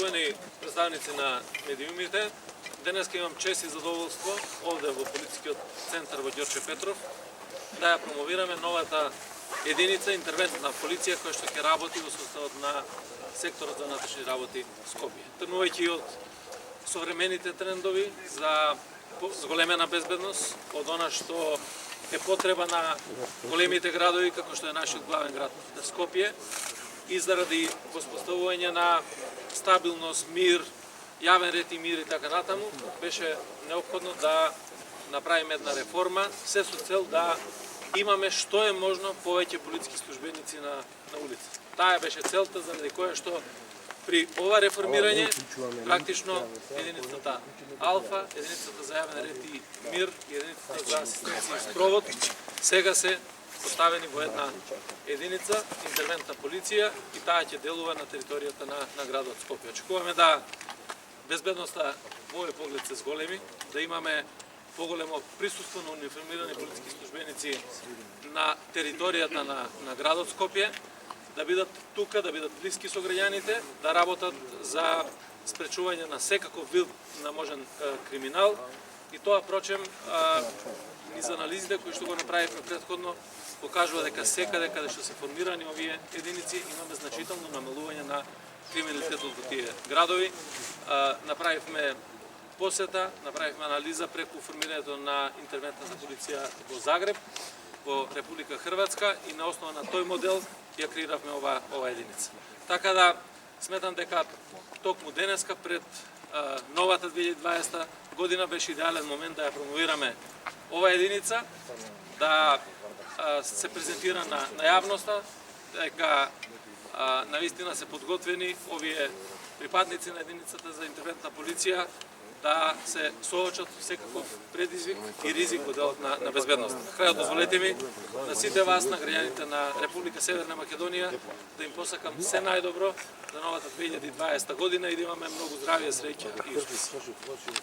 Почитувани представници на медиумите, денес имам чест и задоволство овде во полицискиот центар во Ѓорче Петров да ја промовираме новата единица интервентна полиција која што ќе работи во составот на секторот за внатрешни работи Скопје. Тргнувајќи од современите трендови за зголемена безбедност, од она што е потреба на големите градови како што е нашиот главен град Скопје, и заради воспоставување на стабилност, мир, јавен ред и мир и така натаму, беше неопходно да направиме една реформа, се со цел да имаме што е можно повеќе полициски службеници на улица. Таа беше целта заради која што при ова реформирање практично единицата Алфа, единицата за јавен ред и мир и единицата за асистенција и спровод сега се поставени во една единица, интервентна полиција, и таа ќе делува на територијата на градот Скопје. Очекуваме да безбедноста во овој поглед се зголеми, да имаме поголемо присуство на униформирани полициски службеници на територијата на градот Скопје, да бидат тука, да бидат блиски со граѓаните, да работат за спречување на секаков вид на можен криминал, и тоа, впрочем, из анализите кои што го направивме претходно, покажува дека секаде каде што се формирани овие единици имаме значително намалување на криминалитетот во тие градови. Направивме посета, направивме анализа преку формирањето на интервентната полиција во Загреб, во Република Хрватска, и на основа на тој модел ја креиравме ова единица. Така да сметам дека токму денеска пред новата 2020 година беше идеален момент да ја промовираме ова единица, да се презентира на јавноста, дека навистина се подготвени овие припадници на единицата за интервентна полиција да се соочат со секаков предизвик и ризик во делот на безбедност. Крајот, дозволете ми на сите вас, на граѓаните на Република Северна Македонија, да им посакам се најдобро за новата 2020 година и да имаме многу здравје, среќа и успех.